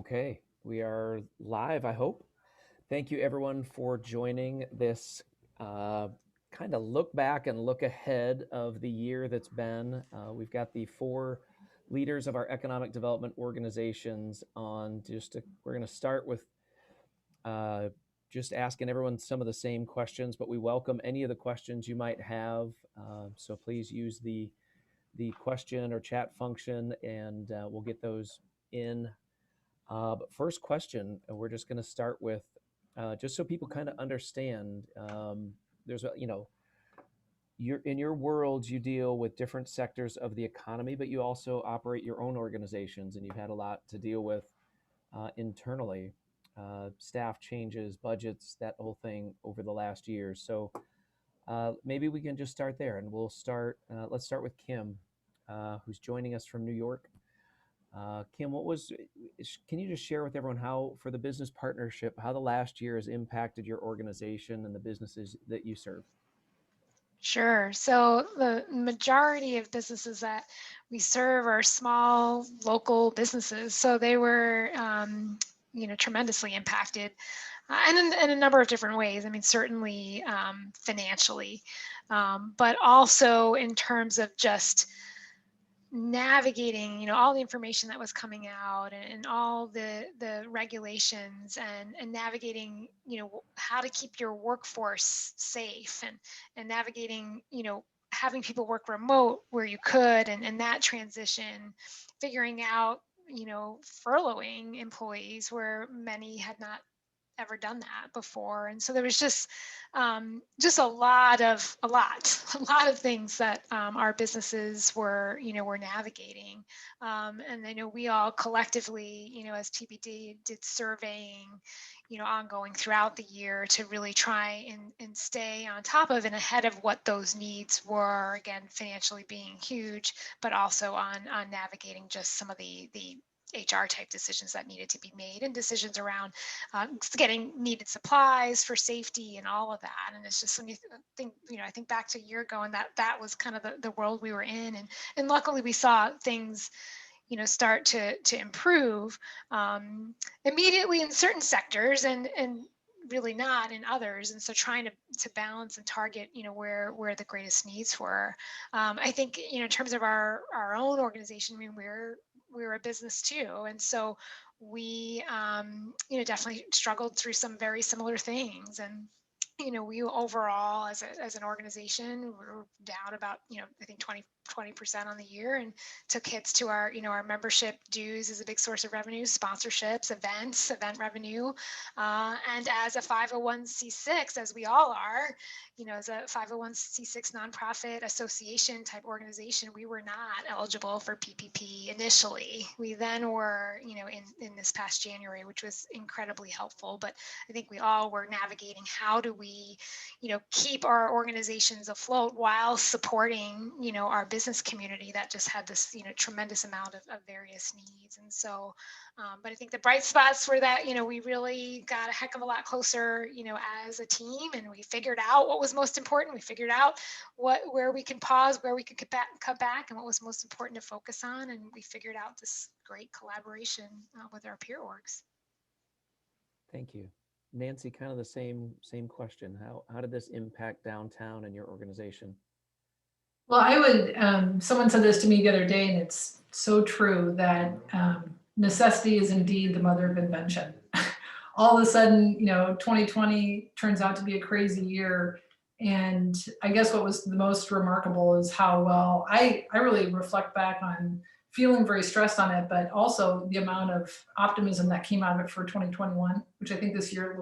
Okay, we are live, I hope. Thank you, everyone, for joining this uh, kind of look back and look ahead of the year that's been. We've got the four leaders of our economic development organizations on. We're going to start with uh, just asking everyone some of the same questions, but we welcome any of the questions you might have. So please use the question or chat function, and we'll get those in. But first question, we're just going to start with just so people kind of understand. You're in your world, you deal with different sectors of the economy, but you also operate your own organizations, and you've had a lot to deal with internally, staff changes, budgets, that whole thing over the last year. So maybe we can just start there, and we'll start. Let's start with Kim, who's joining us from New York. Kim, can you just share with everyone how, for the business partnership, how the last year has impacted your organization and the businesses that you serve? Sure. So the majority of businesses that we serve are small local businesses. So they were, tremendously impacted, and in a number of different ways. I mean, certainly financially, but also in terms of just navigating all the information that was coming out, and all the regulations, and navigating how to keep your workforce safe, and navigating having people work remote where you could, and that transition, figuring out furloughing employees where many had not ever done that before. And so there was just a lot a lot of things that our businesses were navigating. And I know we all collectively, as PBD, did surveying ongoing throughout the year to really try and stay on top of and ahead of what those needs were, again, financially being huge, but also on navigating just some of the HR type decisions that needed to be made, and decisions around getting needed supplies for safety and all of that. And it's just when you think, I think back to a year ago, and that was kind of the world we were in. And luckily we saw things start to improve immediately in certain sectors, and really not in others. And so trying to balance and target where the greatest needs were. I think in terms of our own organization, I mean, we're a business too, and so we definitely struggled through some very similar things. And we overall as an organization, we're down about I think 20% on the year, and took hits to our our membership dues is a big source of revenue, sponsorships, event revenue, and as a 501c6, as we all are, as a 501c6 nonprofit association type organization, we were not eligible for PPP initially. We then were in this past January, which was incredibly helpful. But I think we all were navigating, how do we keep our organizations afloat while supporting our business community that just had this tremendous amount of various needs. And so but I think the bright spots were that we really got a heck of a lot closer as a team, and we figured out what was most important. We figured out where we could pause, where we could cut back, and what was most important to focus on. And we figured out this great collaboration with our peer orgs. Thank you. Nancy, kind of the same question. How did this impact downtown and your organization? Well, I would, someone said this to me the other day, and it's so true, that necessity is indeed the mother of invention. All of a sudden, 2020 turns out to be a crazy year. And I guess what was the most remarkable is how well I really reflect back on feeling very stressed on it, but also the amount of optimism that came out of it for 2021, which I think this year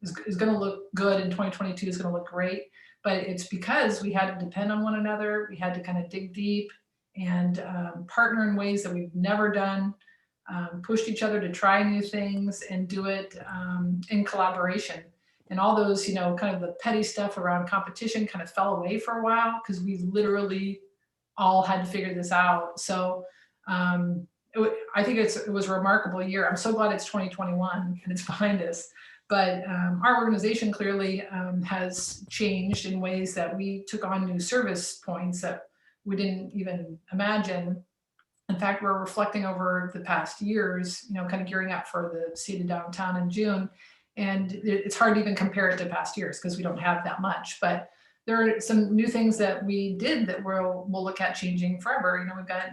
is going to look good, and 2022 is going to look great. But it's because we had to depend on one another. We had to kind of dig deep and partner in ways that we've never done, pushed each other to try new things and do it in collaboration. And all those, kind of the petty stuff around competition kind of fell away for a while, because we literally all had to figure this out. So I think it was a remarkable year. I'm so glad it's 2021 and it's behind us. But our organization clearly has changed in ways that we took on new service points that we didn't even imagine. In fact, we're reflecting over the past years, kind of gearing up for the Seated Downtown in June. And it's hard to even compare it to past years because we don't have that much. But there are some new things that we did that we'll look at changing forever. We've got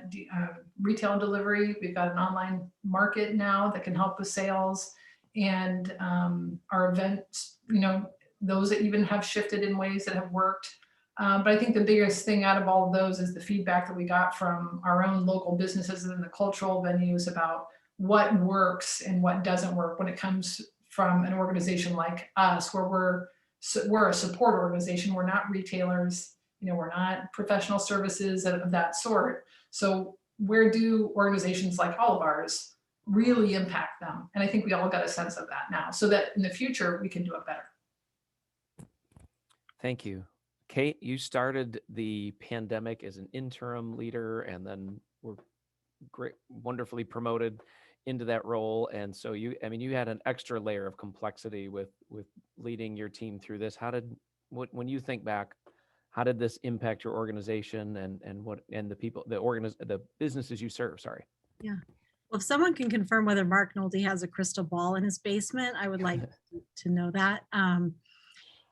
retail and delivery. We've got an online market now that can help with sales. And our events, those that even have shifted in ways that have worked. But I think the biggest thing out of all of those is the feedback that we got from our own local businesses and the cultural venues about what works and what doesn't work when it comes from an organization like us, where we're a support organization. We're not retailers, we're not professional services of that sort. So where do organizations like all of ours really impact them? And I think we all got a sense of that now, so that in the future we can do it better. Thank you. Kate, you started the pandemic as an interim leader and then were wonderfully promoted into that role. And so you had an extra layer of complexity with leading your team through this. When you think back, how did this impact your organization and the people, the businesses you serve? Sorry. Yeah. Well, if someone can confirm whether Mark Nolte has a crystal ball in his basement, I would like to know that.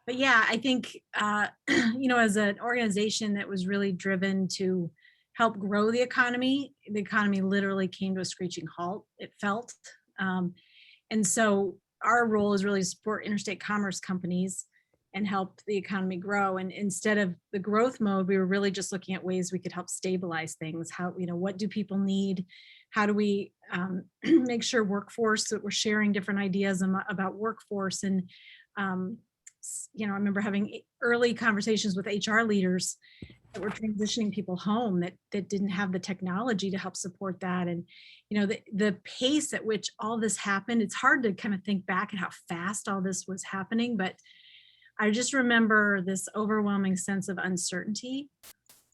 But yeah, I think, as an organization that was really driven to help grow the economy literally came to a screeching halt, it felt. And so our role is really to support interstate commerce companies and help the economy grow. And instead of the growth mode, we were really just looking at ways we could help stabilize things. How, what do people need? How do we make sure workforce, that we're sharing different ideas about workforce? And I remember having early conversations with HR leaders that were transitioning people home that didn't have the technology to help support that. And, the pace at which all this happened, it's hard to kind of think back at how fast all this was happening, but I just remember this overwhelming sense of uncertainty.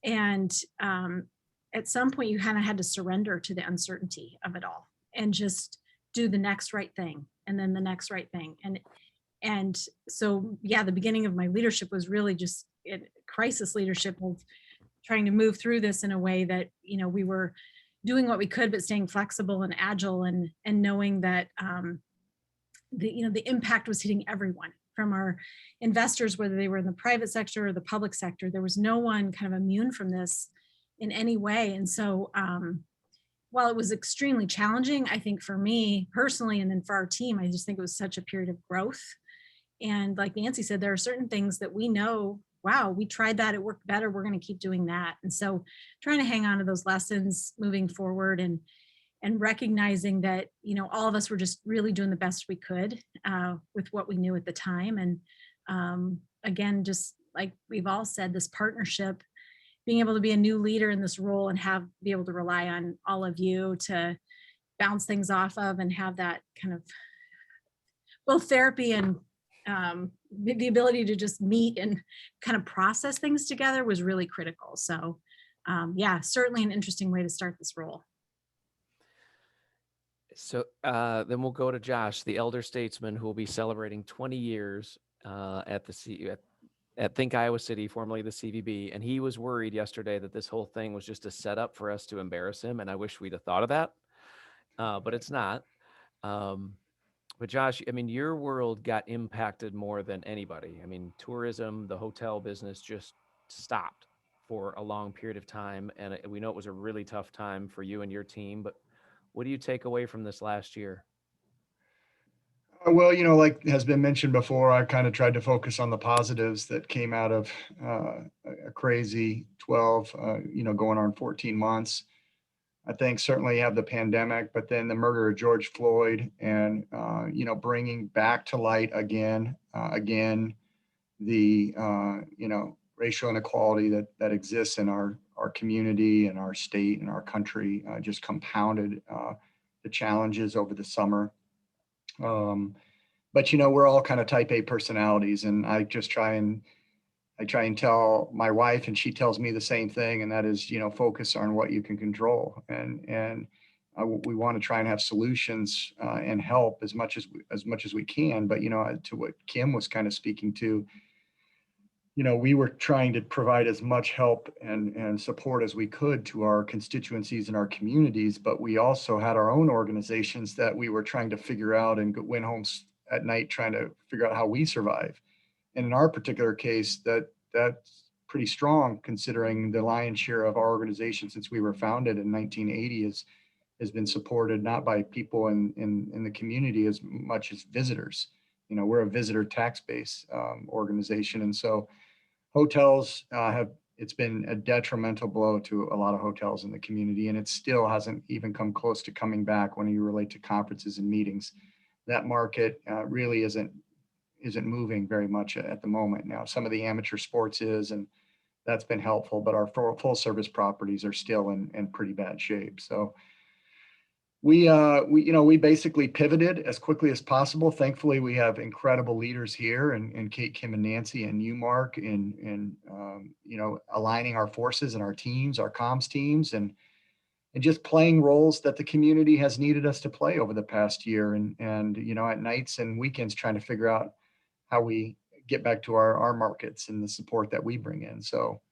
And at some point you kind of had to surrender to the uncertainty of it all and just do the next right thing and then the next right thing. And so, yeah, the beginning of my leadership was really just crisis leadership of trying to move through this in a way that, we were doing what we could, but staying flexible and agile and knowing that, the impact was hitting everyone, from our investors, whether they were in the private sector or the public sector. There was no one kind of immune from this in any way. And so, while it was extremely challenging, I think for me personally, and then for our team, I just think it was such a period of growth. And like Nancy said, there are certain things that we know, wow, we tried that, it worked better, we're going to keep doing that. And so trying to hang on to those lessons moving forward and recognizing that, all of us were just really doing the best we could with what we knew at the time. And again, just like we've all said, this partnership, being able to be a new leader in this role and be able to rely on all of you to bounce things off of and have that kind of both therapy and the ability to just meet and kind of process things together was really critical. So yeah, certainly an interesting way to start this role. So then we'll go to Josh, the elder statesman who will be celebrating 20 years at Think Iowa City, formerly the CVB. And he was worried yesterday that this whole thing was just a setup for us to embarrass him. And I wish we'd have thought of that, but it's not. But Josh, your world got impacted more than anybody. Tourism, the hotel business just stopped for a long period of time. And we know it was a really tough time for you and your team, but what do you take away from this last year? Well, like has been mentioned before, I kind of tried to focus on the positives that came out of a crazy 12, going on 14 months. I think certainly you have the pandemic, but then the murder of George Floyd and, bringing back to light again, the, racial inequality that exists in our community and our state and our country just compounded the challenges over the summer. But, we're all kind of type A personalities, and I try and tell my wife, and she tells me the same thing. And that is, focus on what you can control. And we want to try and have solutions and help as much as we can. But, to what Kim was kind of speaking to, we were trying to provide as much help and support as we could to our constituencies and our communities, but we also had our own organizations that we were trying to figure out and went home at night trying to figure out how we survive. And in our particular case, that's pretty strong considering the lion's share of our organization since we were founded in 1980 has been supported not by people in the community as much as visitors. We're a visitor tax base organization, and so hotels it's been a detrimental blow to a lot of hotels in the community, and it still hasn't even come close to coming back when you relate to conferences and meetings. That market really isn't moving very much at the moment. Now, some of the amateur sports is, and that's been helpful, but our full service properties are still in pretty bad shape. So we basically pivoted as quickly as possible. Thankfully, we have incredible leaders here, and Kate, Kim, and Nancy, and you, Mark, in aligning our forces and our teams, our comms teams, and just playing roles that the community has needed us to play over the past year, and at nights and weekends trying to figure out how we get back to our markets and the support that we bring in. So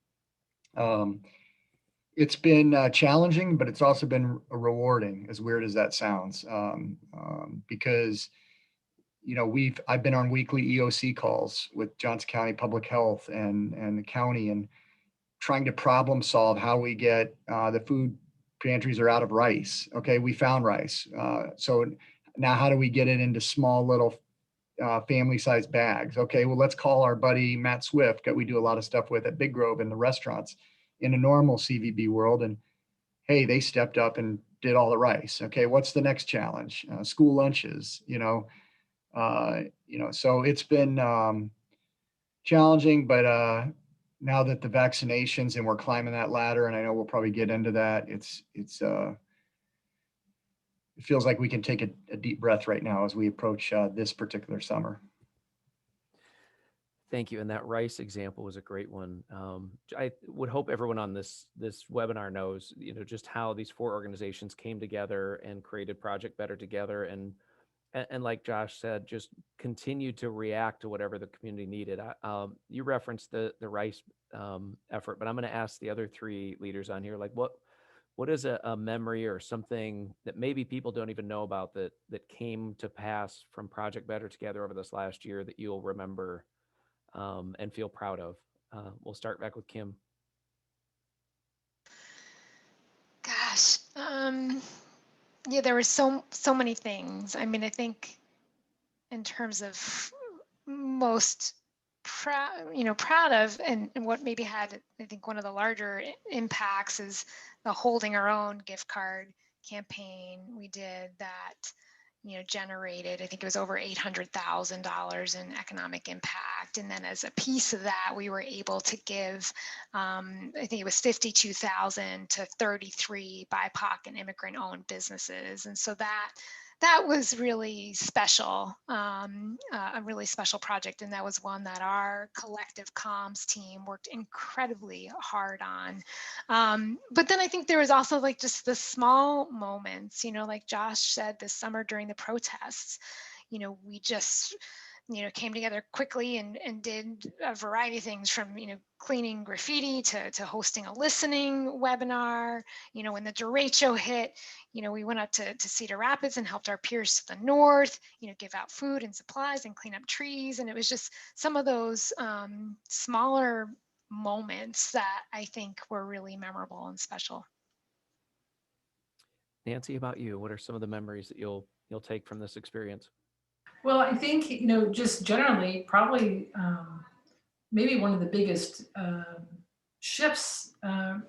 it's been challenging, but it's also been rewarding, as weird as that sounds, because I've been on weekly EOC calls with Johnson County Public Health and the county, and trying to problem solve how we get the food pantries are out of rice. Okay, we found rice. So now how do we get it into small little family-sized bags? Okay, well, let's call our buddy Matt Swift, that we do a lot of stuff with at Big Grove in the restaurants in a normal CVB world. And hey, they stepped up and did all the rice. Okay, what's the next challenge? School lunches, so it's been challenging, but now that the vaccinations and we're climbing that ladder, and I know we'll probably get into that, it feels like we can take a deep breath right now as we approach this particular summer. Thank you. And that rice example was a great one. I would hope everyone on this webinar knows, just how these 4 organizations came together and created Project Better together. And like Josh said, just continue to react to whatever the community needed. You referenced the rice effort, but I'm going to ask the other 3 leaders on here, like what is a memory or something that maybe people don't even know about that came to pass from Project Better together over this last year that you'll remember and feel proud of? We'll start back with Kim. Gosh, yeah, there were so many things. I mean, I think in terms of most proud of, and what maybe had, I think, one of the larger impacts is the Holding Our Own gift card campaign we did that generated, I think it was over $800,000 in economic impact. And then as a piece of that, we were able to give, I think it was $52,000 to 33 BIPOC and immigrant-owned businesses. And so that was really special, a really special project. And that was one that our collective comms team worked incredibly hard on. But then I think there was also like just the small moments, like Josh said, this summer during the protests, we just, came together quickly and did a variety of things, from, cleaning graffiti to hosting a listening webinar. When the derecho hit, we went up to Cedar Rapids and helped our peers to the north, give out food and supplies and clean up trees. And it was just some of those smaller moments that I think were really memorable and special. Nancy, about you, what are some of the memories that you'll take from this experience? Well, I think, just generally, probably maybe one of the biggest shifts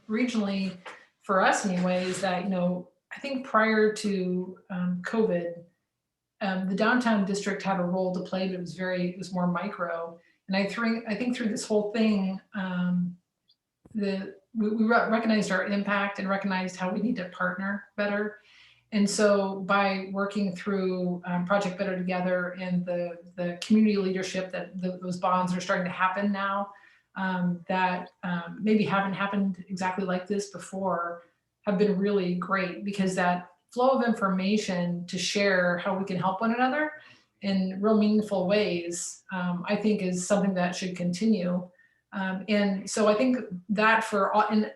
regionally for us anyway is that, I think prior to COVID, the downtown district had a role to play, but it was more micro. And I think through this whole thing, we recognized our impact and recognized how we need to partner better. And so by working through Project Better together and the community leadership, that those bonds are starting to happen now, that maybe haven't happened exactly like this before, have been really great, because that flow of information to share how we can help one another in real meaningful ways, I think is something that should continue. And so I think that for all, and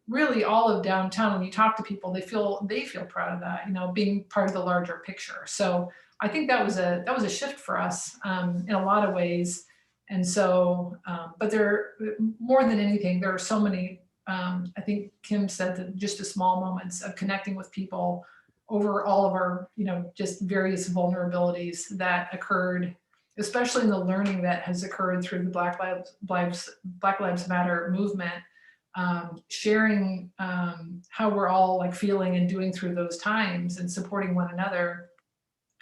really all of downtown, when you talk to people, they feel proud of that, being part of the larger picture. So I think that was a shift for us in a lot of ways. And so, but there, more than anything, there are so many, I think Kim said that just the small moments of connecting with people over all of our, just various vulnerabilities that occurred, especially in the learning that has occurred through the Black Lives Matter movement, sharing how we're all like feeling and doing through those times and supporting one another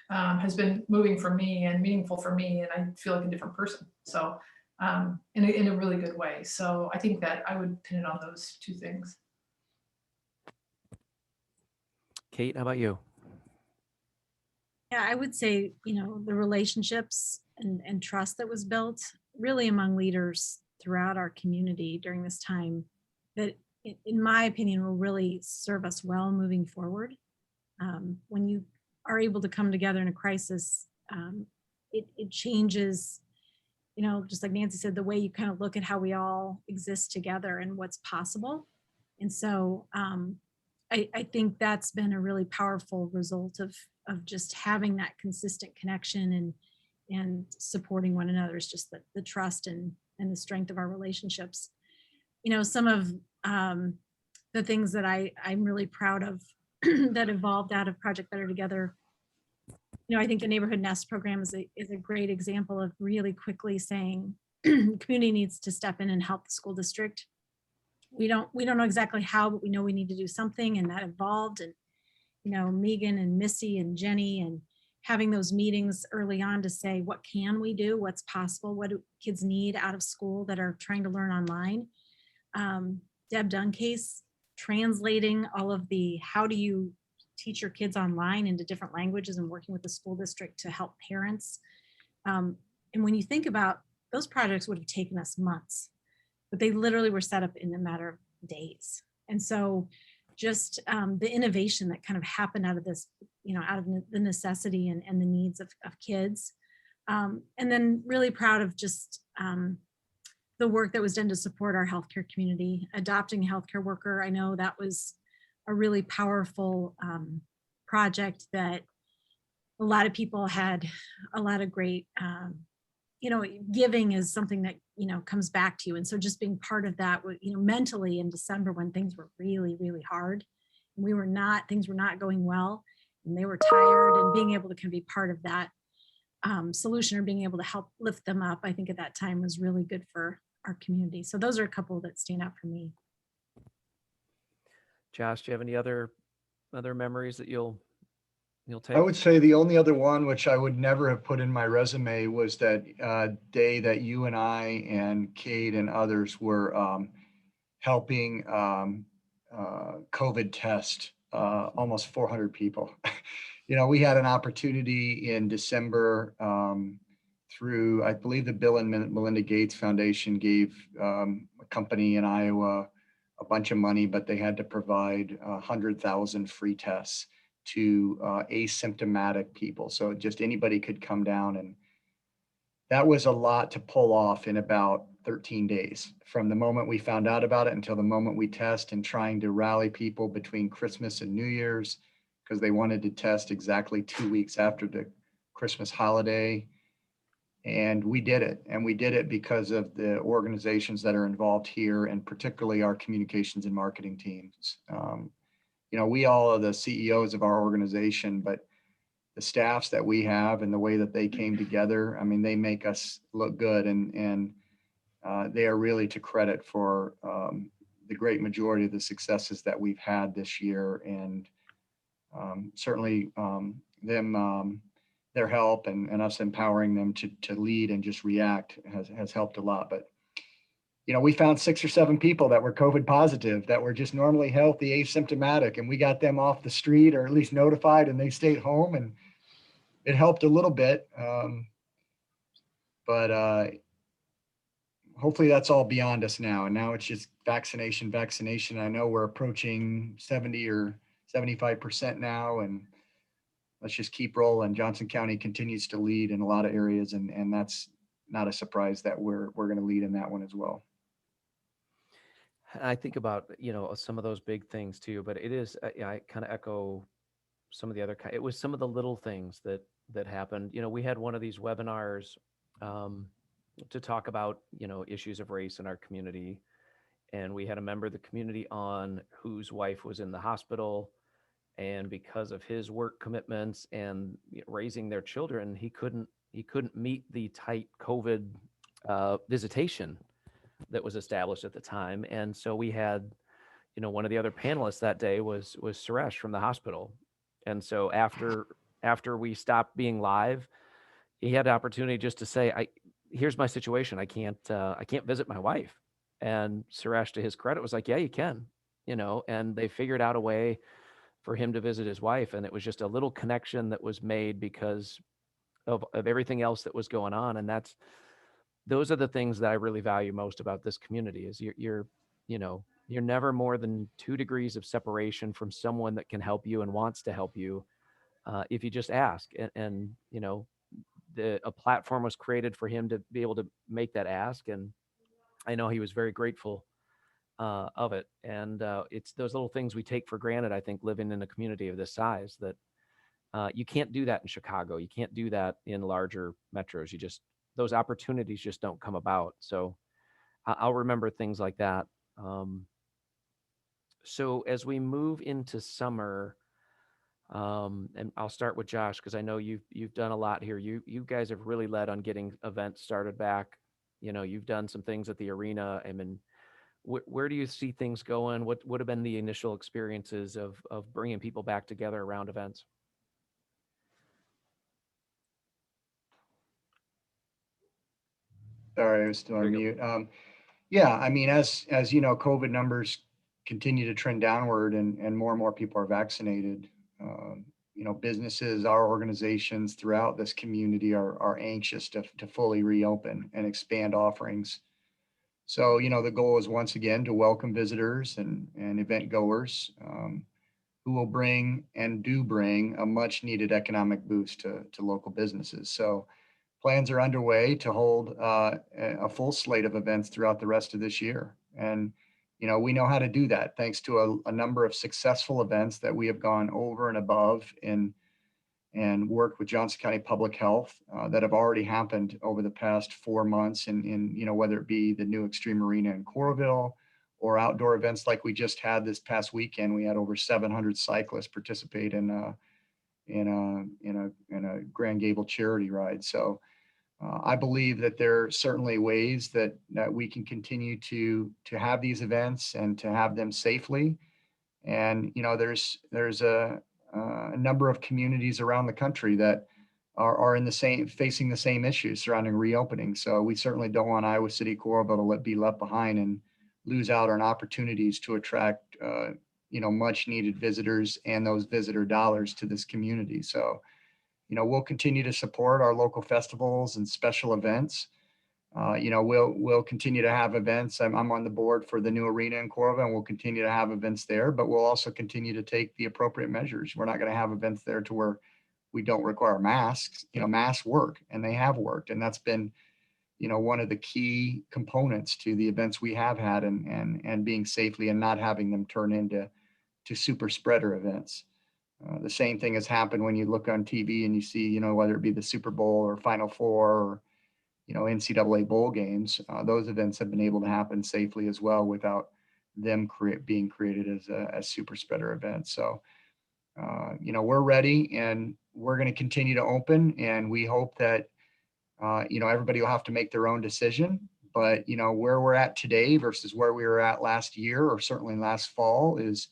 has been moving for me and meaningful for me, and I feel like a different person. So in a really good way. So I think that I would pin it on those two things. Kate, how about you? Yeah, I would say, the relationships and trust that was built really among leaders throughout our community during this time that, in my opinion, will really serve us well moving forward. When you are able to come together in a crisis, it changes, just like Nancy said, the way you kind of look at how we all exist together and what's possible. And so I think that's been a really powerful result of just having that consistent connection and supporting one another, is just the trust and the strength of our relationships. Some of the things that I'm really proud of that evolved out of Project Better Together. I think the Neighborhood Nest program is a great example of really quickly saying community needs to step in and help the school district. We don't know exactly how, but we know we need to do something, and that evolved. And Megan and Missy and Jenny, and having those meetings early on to say, what can we do? What's possible? What do kids need out of school that are trying to learn online? Deb Duncase translating all of the, how do you teach your kids online into different languages, and working with the school district to help parents. And when you think about those projects, would have taken us months, but they literally were set up in a matter of days. And so just the innovation that kind of happened out of this, out of the necessity and the needs of kids. And then really proud of just the work that was done to support our healthcare community, adopting a healthcare worker. I know that was a really powerful project that a lot of people had a lot of great, giving is something that, comes back to you. And so just being part of that, mentally in December when things were really, really hard, things were not going well, and they were tired, and being able to kind of be part of that solution, or being able to help lift them up, I think at that time was really good for our community. So those are a couple that stand out for me. Josh, do you have any other memories that you'll take? I would say the only other one, which I would never have put in my resume, was that day that you and I and Kate and others were helping COVID test almost 400 people. We had an opportunity in December through, I believe, the Bill and Melinda Gates Foundation gave a company in Iowa a bunch of money, but they had to provide 100,000 free tests to asymptomatic people. So just anybody could come down, and that was a lot to pull off in about 13 days from the moment we found out about it until the moment we test, and trying to rally people between Christmas and New Year's, because they wanted to test exactly 2 weeks after the Christmas holiday. And we did it. And we did it because of the organizations that are involved here, and particularly our communications and marketing teams. We all are the CEOs of our organization, but the staffs that we have and the way that they came together, they make us look good, and they are really to credit for the great majority of the successes that we've had this year. And certainly their help and us empowering them to lead and just react has helped a lot. But we found 6 or 7 people that were COVID positive that were just normally healthy, asymptomatic, and we got them off the street, or at least notified, and they stayed home, and it helped a little bit. But hopefully that's all beyond us now. And now it's just vaccination. I know we're approaching 70 or 75% now, and let's just keep rolling. Johnson County continues to lead in a lot of areas, and that's not a surprise that we're going to lead in that one as well. I think about, some of those big things too, but it is, yeah, I kind of echo some of the other, it was some of the little things that happened. We had one of these webinars um, to talk about, issues of race in our community. And we had a member of the community on whose wife was in the hospital. And because of his work commitments and raising their children, he couldn't meet the tight COVID visitation that was established at the time. And so we had, one of the other panelists that day was Suresh from the hospital. And so after we stopped being live, he had the opportunity just to say, here's my situation. I can't visit my wife. And Suresh, to his credit, was like, yeah, you can, and they figured out a way for him to visit his wife. And it was just a little connection that was made because of everything else that was going on. And those are the things that I really value most about this community is you're never more than 2 degrees of separation from someone that can help you and wants to help you if you just ask. And a platform was created for him to be able to make that ask. And I know he was very grateful of it. And it's those little things we take for granted, I think, living in a community of this size that you can't do that in Chicago. You can't do that in larger metros. Those opportunities just don't come about. So I'll remember things like that. So as we move into summer, and I'll start with Josh because I know you've done a lot here. You guys have really led on getting events started back. You've done some things at the arena. I mean, where do you see things going? What would have been the initial experiences of bringing people back together around events? Sorry, I was still There on you mute. Yeah, I mean, as you know, COVID numbers continue to trend downward, and more people are vaccinated. Businesses, our organizations throughout this community are anxious to fully reopen and expand offerings. So, the goal is once again to welcome visitors and event goers who will bring and do bring a much needed economic boost to local businesses. So, plans are underway to hold a full slate of events throughout the rest of this year. And, we know how to do that thanks to a number of successful events that we have gone over and above and worked with Johnson County Public Health that have already happened over the past 4 months. And whether it be the new Extreme Arena in Coralville or outdoor events like we just had this past weekend, we had over 700 cyclists participate in a Grand Gable charity ride. So I believe that there are certainly ways that we can continue to have these events and to have them safely. And there's a number of communities around the country that are in the same facing the same issues surrounding reopening. So we certainly don't want Iowa City Coralville to be left behind and lose out on opportunities to attract much needed visitors and those visitor dollars to this community. So we'll continue to support our local festivals and special events. We'll continue to have events. I'm on the board for the new arena in Coralville, and we'll continue to have events there, but we'll also continue to take the appropriate measures. We're not going to have events there to where we don't require masks. Masks work, and they have worked. And that's been, one of the key components to the events we have had and being safely and not having them turn into super spreader events. The same thing has happened when you look on TV and you see, whether it be the Super Bowl or Final Four or, NCAA bowl games, those events have been able to happen safely as well without them being created as super spreader events. So, we're ready and we're going to continue to open, and we hope that, everybody will have to make their own decision. But, where we're at today versus where we were at last year or certainly last fall is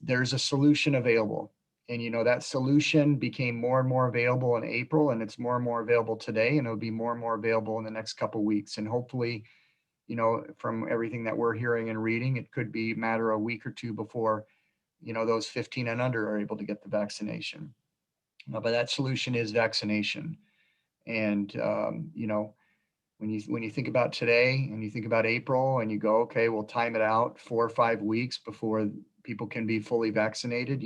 there's a solution available. And, that solution became more and more available in April, and it's more and more available today, and it'll be more and more available in the next couple of weeks. And hopefully, from everything that we're hearing and reading, it could be a matter of a week or two before, those 15 and under are able to get the vaccination. But that solution is vaccination. And, when you think about today and you think about April and you go, okay, we'll time it out 4 or 5 weeks before people can be fully vaccinated,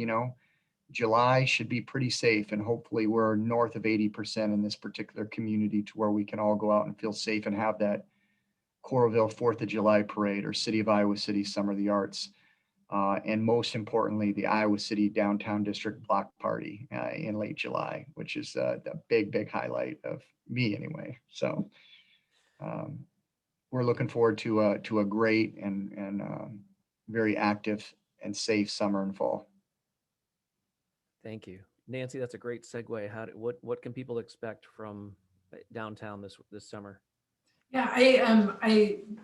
July should be pretty safe. And hopefully we're north of 80% in this particular community to where we can all go out and feel safe and have that Coralville 4th of July Parade or City of Iowa City Summer of the Arts. And most importantly, the Iowa City Downtown District Block Party in late July, which is the big highlight of me anyway. So we're looking forward to a great and very active and safe summer and fall. Thank you, Nancy. That's a great segue. What can people expect from downtown this summer? Yeah,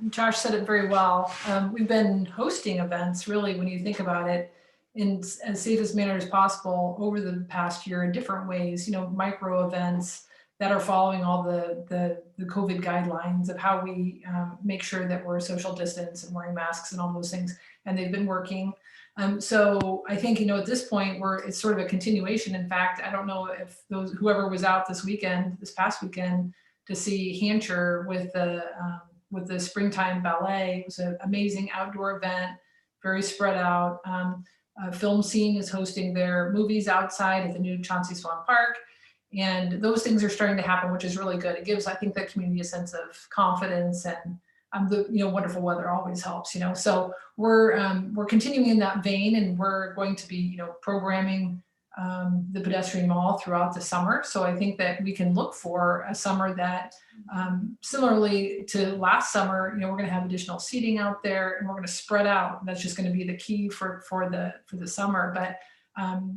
Josh said it very well. We've been hosting events, really, when you think about it, in as safest manner as possible over the past year in different ways. Micro events that are following all the COVID guidelines of how we make sure that we're social distance and wearing masks and all those things, and they've been working. So I think at this point it's sort of a continuation. In fact, I don't know if whoever was out this past weekend, to see Hampshire with the springtime ballet. It was an amazing outdoor event, very spread out. Film Scene is hosting their movies outside at the new Chauncey Swan Park. And those things are starting to happen, which is really good. It gives, I think, the community a sense of confidence, and the wonderful weather always helps. So we're continuing in that vein, and we're going to be programming the pedestrian mall throughout the summer. So I think that we can look for a summer that, similarly to last summer, we're going to have additional seating out there, and we're going to spread out. That's just going to be the key for the summer. But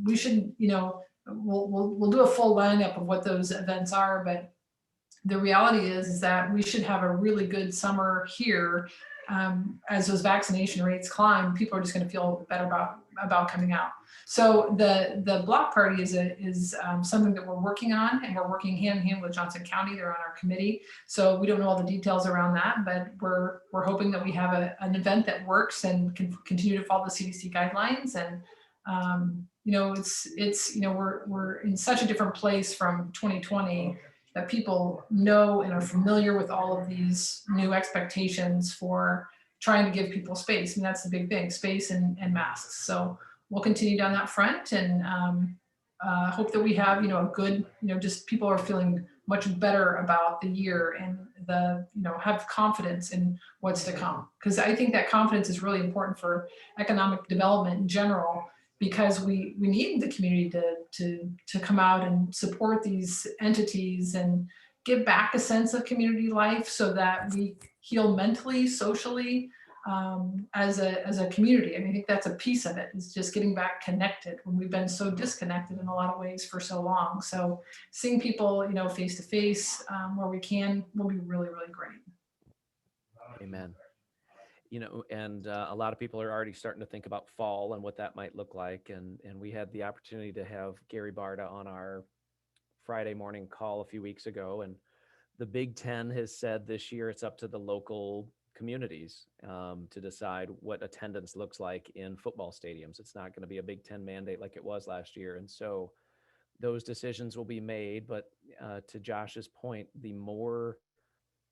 we should, we'll do a full lineup of what those events are. But the reality is that we should have a really good summer here. As those vaccination rates climb, people are just going to feel better about coming out. So the block party is something that we're working on, and we're working hand in hand with Johnson County. They're on our committee, so we don't know all the details around that, but we're hoping that we have an event that works and can continue to follow the CDC guidelines. And we're in such a different place from 2020 that people know and are familiar with all of these new expectations for trying to give people space. And that's the big thing, space and masks. So we'll continue down that front, and hope that we have, a good, just people are feeling much better about the year, and have confidence in what's to come. Because I think that confidence is really important for economic development in general, because we need the community to come out and support these entities and give back a sense of community life, so that we heal mentally, socially, as a community. I mean, I think that's a piece of it, is just getting back connected when we've been so disconnected in a lot of ways for so long. So seeing people, face to face, where we can, will be really, really great. Amen. And a lot of people are already starting to think about fall and what that might look like. And we had the opportunity to have Gary Barta on our Friday morning call a few weeks ago. And the Big Ten has said this year it's up to the local communities to decide what attendance looks like in football stadiums. It's not going to be a Big Ten mandate like it was last year. And so those decisions will be made. But to Josh's point,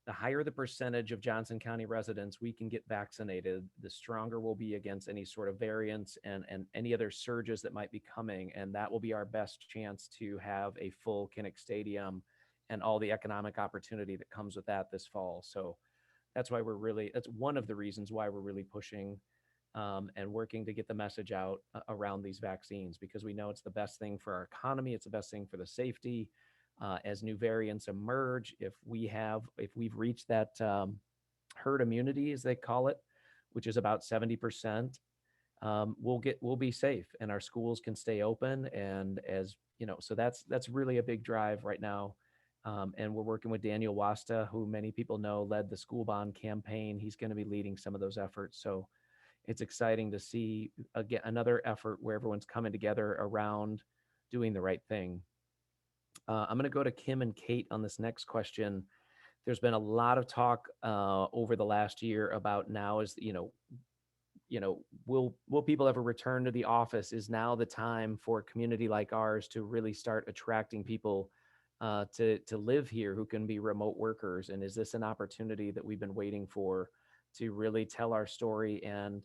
the higher the percentage of Johnson County residents we can get vaccinated, the stronger we'll be against any sort of variants and any other surges that might be coming. And that will be our best chance to have a full Kinnick Stadium and all the economic opportunity that comes with that this fall. So that's one of the reasons why we're really pushing and working to get the message out around these vaccines, because we know it's the best thing for our economy. It's the best thing for the safety. As new variants emerge, if we've reached that herd immunity, as they call it, which is about 70%, we'll be safe, and our schools can stay open. And so that's really a big drive right now. And we're working with Daniel Wasta, who many people know led the school bond campaign. He's going to be leading some of those efforts. So it's exciting to see again another effort where everyone's coming together around doing the right thing. I'm going to go to Kim and Kate on this next question. There's been a lot of talk over the last year about now is, will people ever return to the office? Is now the time for a community like ours to really start attracting people to live here who can be remote workers? And is this an opportunity that we've been waiting for to really tell our story? And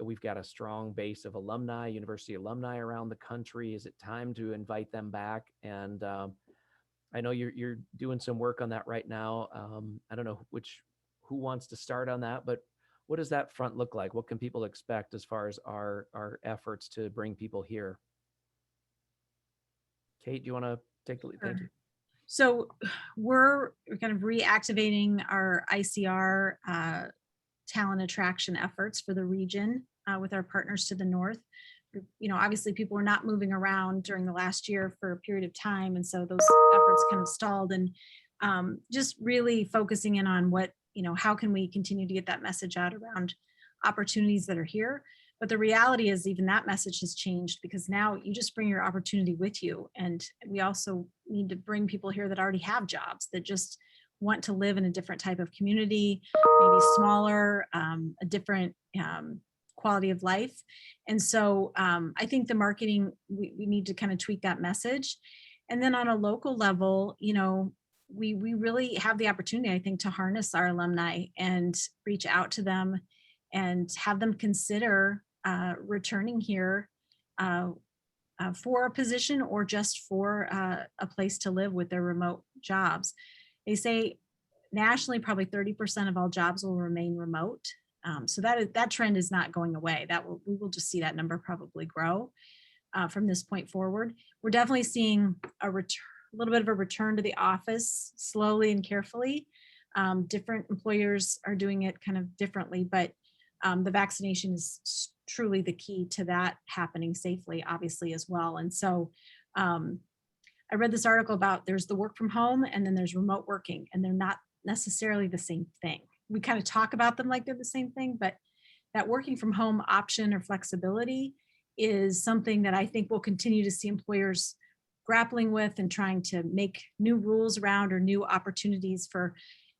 we've got a strong base of alumni, university alumni around the country. Is it time to invite them back? And I know you're doing some work on that right now. I don't know which who wants to start on that, but what does that front look like? What can people expect as far as our efforts to bring people here? Kate, do you want to take the lead? Thank you. So we're kind of reactivating our ICR talent attraction efforts for the region with our partners to the north. Obviously people were not moving around during the last year for a period of time. And so those efforts kind of stalled, and just really focusing in on what, how can we continue to get that message out around opportunities that are here. But the reality is even that message has changed, because now you just bring your opportunity with you. And we also need to bring people here that already have jobs, that just want to live in a different type of community, maybe smaller, a different quality of life. And so I think the marketing, we need to kind of tweak that message. And then on a local level, we really have the opportunity, I think, to harness our alumni and reach out to them and have them consider returning here for a position or just for a place to live with their remote jobs. They say nationally, probably 30% of all jobs will remain remote. So that trend is not going away. We will just see that number probably grow from this point forward. We're definitely seeing a little bit of a return to the office slowly and carefully. Different employers are doing it kind of differently, but the vaccination is truly the key to that happening safely, obviously, as well. And so I read this article about there's the work from home and then there's remote working, and they're not necessarily the same thing. We kind of talk about them like they're the same thing, but that working from home option or flexibility is something that I think we'll continue to see employers grappling with and trying to make new rules around, or new opportunities for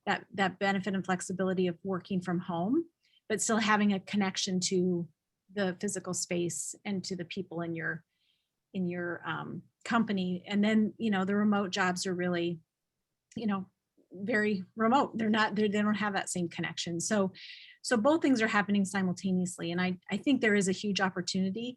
that benefit and flexibility of working from home, but still having a connection to the physical space and to the people in your company. And then, the remote jobs are really, very remote. They don't have that same connection. So both things are happening simultaneously. And I think there is a huge opportunity.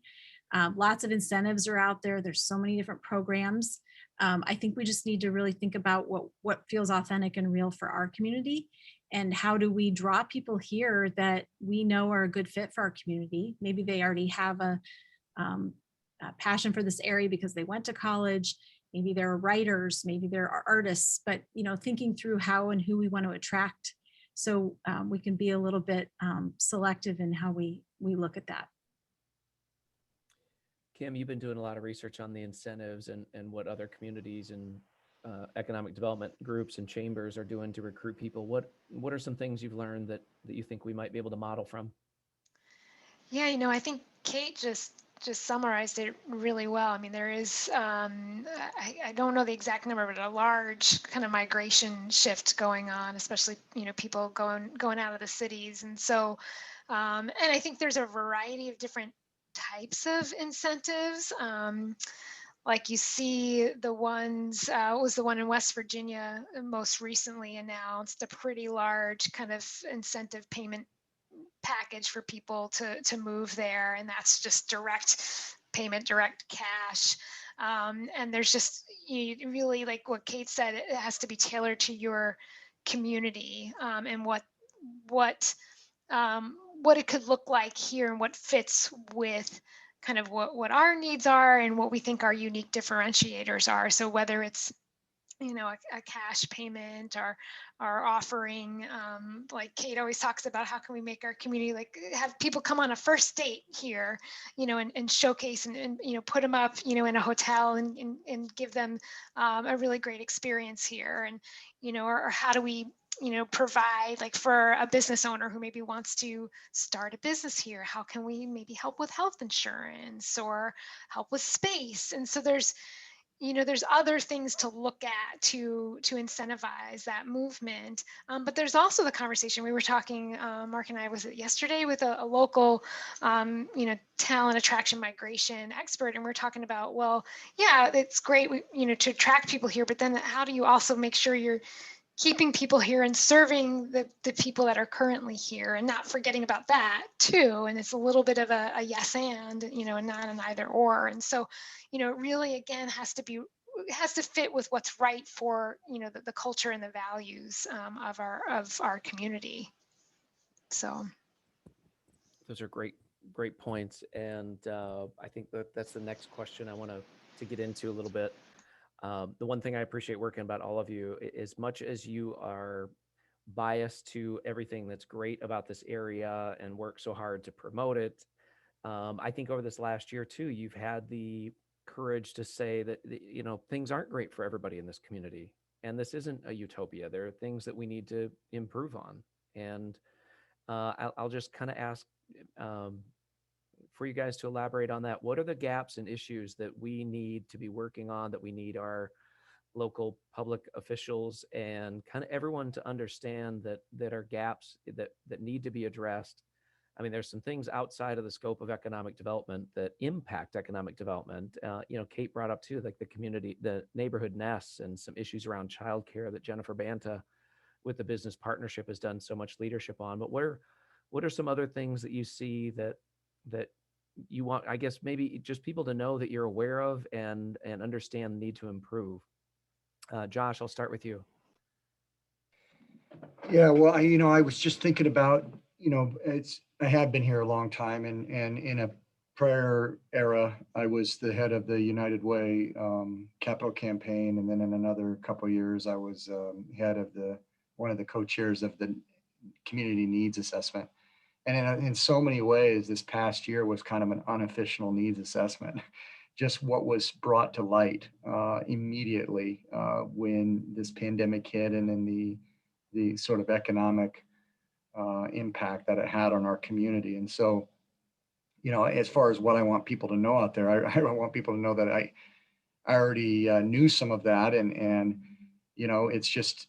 Lots of incentives are out there. There's so many different programs. I think we just need to really think about what feels authentic and real for our community, and how do we draw people here that we know are a good fit for our community. Maybe they already have a passion for this area because they went to college. Maybe they're writers, maybe they're artists, but thinking through how and who we want to attract, so we can be a little bit selective in how we look at that. Kim, you've been doing a lot of research on the incentives and what other communities and economic development groups and chambers are doing to recruit people. What are some things you've learned that you think we might be able to model from? Yeah, I think Kate just summarized it really well. I mean, there is, I don't know the exact number, but a large kind of migration shift going on, especially, people going out of the cities. And so, and I think there's a variety of different types of incentives. Like you see the ones, was the one in West Virginia most recently announced, a pretty large kind of incentive payment package for people to move there, and that's just direct payment, direct cash. And there's just, you really, like what Kate said, it has to be tailored to your community, and what it could look like here, and what fits with kind of what our needs are and what we think our unique differentiators are. So whether it's a cash payment, or offering, like Kate always talks about, how can we make our community, like have people come on a first date here, and showcase and put them up, in a hotel and give them a really great experience here. And, or how do we, provide, like for a business owner who maybe wants to start a business here, how can we maybe help with health insurance or help with space? And so there's other things to look at to incentivize that movement. But there's also the conversation we were talking, Mark and I, was it yesterday, with a local, talent attraction migration expert. And we're talking about, well, yeah, it's great, to attract people here, but then how do you also make sure you're keeping people here and serving the people that are currently here, and not forgetting about that too. And it's a little bit of a yes and, and not an either or. And so, it really, again, has to be it has to fit with what's right for, you know, the culture and the values of our community. So those are great points, and I think that's the next question I want to get into a little bit. The one thing I appreciate working about all of you, as much as you are biased to everything that's great about this area and work so hard to promote it, I think over this last year too, you've had the courage to say that, you know, things aren't great for everybody in this community, and this isn't a utopia. There are things that we need to improve on, and I'll just kind of ask um, for you guys to elaborate on that. What are the gaps and issues that we need to be working on, that we need our local public officials and kind of everyone to understand that are gaps that need to be addressed? I mean, there's some things outside of the scope of economic development that impact economic development. You know, Kate brought up too, like the neighborhood nests, and some issues around childcare that Jennifer Banta with the business partnership has done so much leadership on. But what are some other things that you see that you want, I guess, maybe just people to know that you're aware of and understand the need to improve? Josh, I'll start with you. Yeah, well, I was just thinking about, I have been here a long time, and in a prior era, I was the head of the United Way capital campaign, and then in another couple of years, I was head of one of the co-chairs of the community needs assessment. And in so many ways, this past year was kind of an unofficial needs assessment. Just what was brought to light immediately when this pandemic hit, and then the sort of economic impact that it had on our community. And so, as far as what I want people to know out there, I want people to know that I already knew some of that, and it's just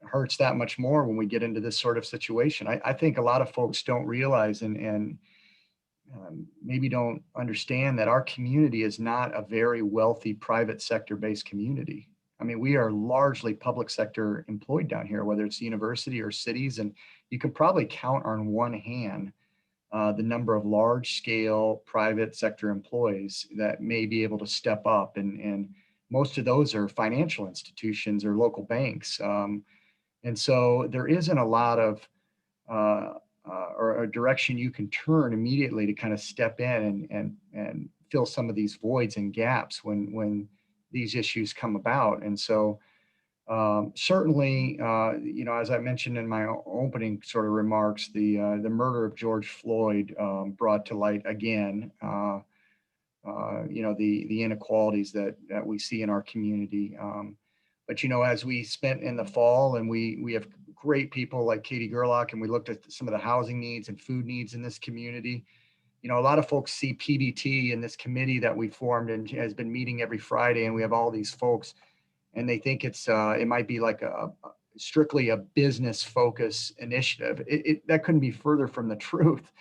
hurts that much more when we get into this sort of situation. I think a lot of folks don't realize and maybe don't understand that our community is not a very wealthy private sector based community. I mean, we are largely public sector employed down here, whether it's university or cities, and you can probably count on one hand the number of large scale private sector employees that may be able to step up, and most of those are financial institutions or local banks. And so there isn't a lot of or a direction you can turn immediately to kind of step in and fill some of these voids and gaps when these issues come about. And so certainly, as I mentioned in my opening sort of remarks, the murder of George Floyd brought to light again, the inequalities that we see in our community. But as we spent in the fall, and we have great people like Katie Gerlach, and we looked at some of the housing needs and food needs in this community. A lot of folks see PBT in this committee that we formed and has been meeting every Friday, and we have all these folks, and they think it might be like a strictly a business focus initiative. That couldn't be further from the truth.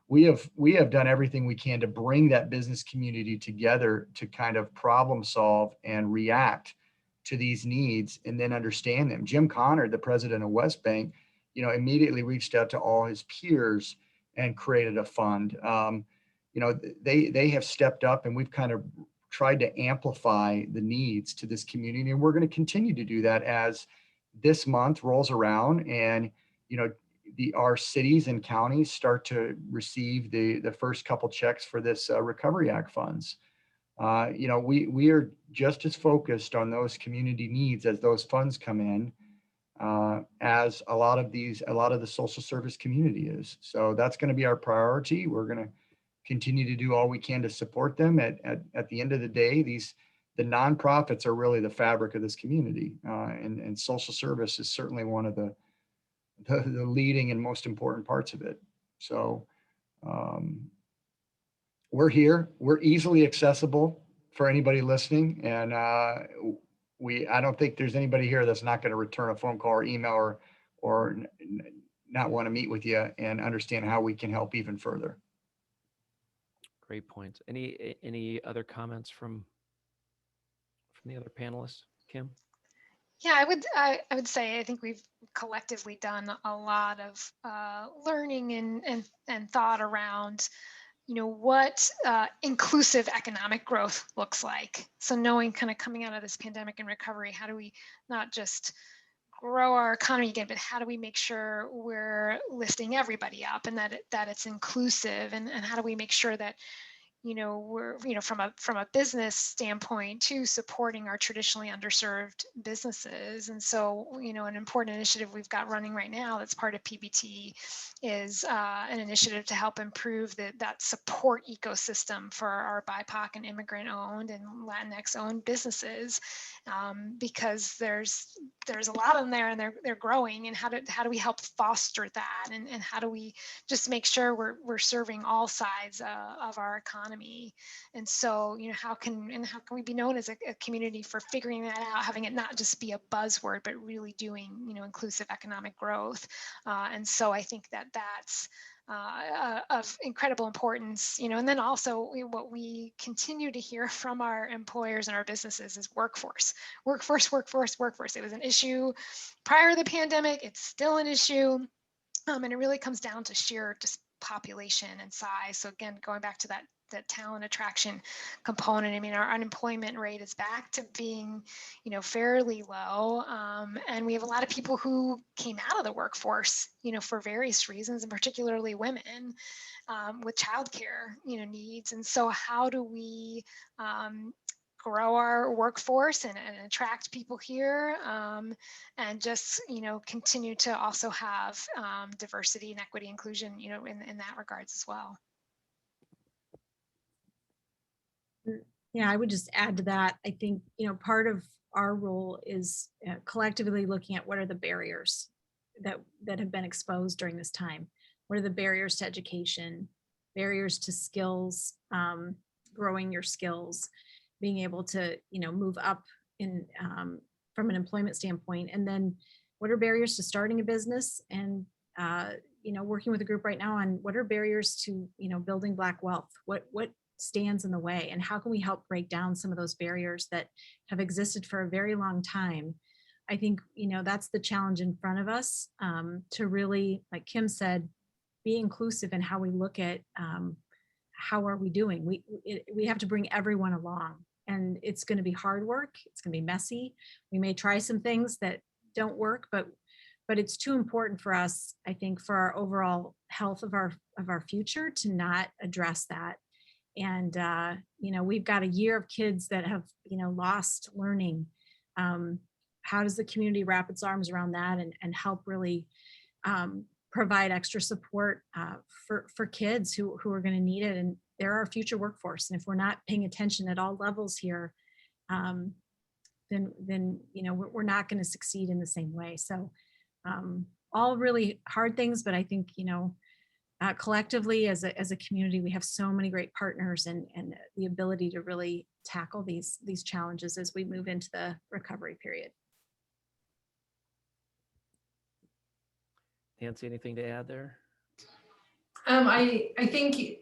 We have done everything we can to bring that business community together to kind of problem solve and react to these needs and then understand them. Jim Connor, the president of West Bank, immediately reached out to all his peers and created a fund. They have stepped up, and we've kind of tried to amplify the needs to this community, and we're going to continue to do that as this month rolls around, and our cities and counties start to receive the first couple checks for this Recovery Act funds. We are just as focused on those community needs as those funds come in, as a lot of the social service community is. So that's going to be our priority. We're going to continue to do all we can to support them. At the end of the day, the nonprofits are really the fabric of this community, and social service is certainly one of the leading and most important parts of it. So we're here. We're easily accessible for anybody listening, and I don't think there's anybody here that's not going to return a phone call or email or not want to meet with you and understand how we can help even further. Great points. Any other comments from the other panelists? Kim? Yeah, I would say I think we've collectively done a lot of learning and thought around, what inclusive economic growth looks like. So knowing kind of coming out of this pandemic and recovery, how do we not just grow our economy again, but how do we make sure we're lifting everybody up and that it's inclusive, and how do we make sure that we're from a business standpoint too, supporting our traditionally underserved businesses. And so an important initiative we've got running right now that's part of PBT is an initiative to help improve that support ecosystem for our BIPOC and immigrant owned and Latinx owned businesses, because there's a lot of them there and they're growing, and how do we help foster that, and how do we just make sure we're serving all sides of our economy. And so, how can we be known as a community for figuring that out, having it not just be a buzzword, but really doing, inclusive economic growth. And so I think that's of incredible importance, and then also what we continue to hear from our employers and our businesses is workforce. It was an issue prior to the pandemic. It's still an issue. And it really comes down to sheer just population and size. So again, going back to that talent attraction component, I mean, our unemployment rate is back to being, fairly low. And we have a lot of people who came out of the workforce, for various reasons, and particularly women with childcare, needs. And so how do we grow our workforce and attract people here, and just continue to also have diversity and equity inclusion in that regards as well. Yeah, I would just add to that. I think part of our role is collectively looking at what are the barriers that have been exposed during this time. What are the barriers to education, barriers to skills, growing your skills, being able to move up in from an employment standpoint, and then what are barriers to starting a business, and working with a group right now on what are barriers to building Black wealth, what stands in the way, and how can we help break down some of those barriers that have existed for a very long time. I think that's the challenge in front of us, to really, like Kim said, be inclusive in how we look at how are we doing. We have to bring everyone along, and it's going to be hard work. It's going to be messy. We may try some things that don't work, but it's too important for us, I think, for our overall health of our future to not address that. And we've got a year of kids that have lost learning. How does the community wrap its arms around that and help really provide extra support for kids who are going to need it? And they're our future workforce. And if we're not paying attention at all levels here, then we're not going to succeed in the same way. So all really hard things, but I think collectively as a community, we have so many great partners and the ability to really tackle these challenges as we move into the recovery period. Nancy, anything to add there? I think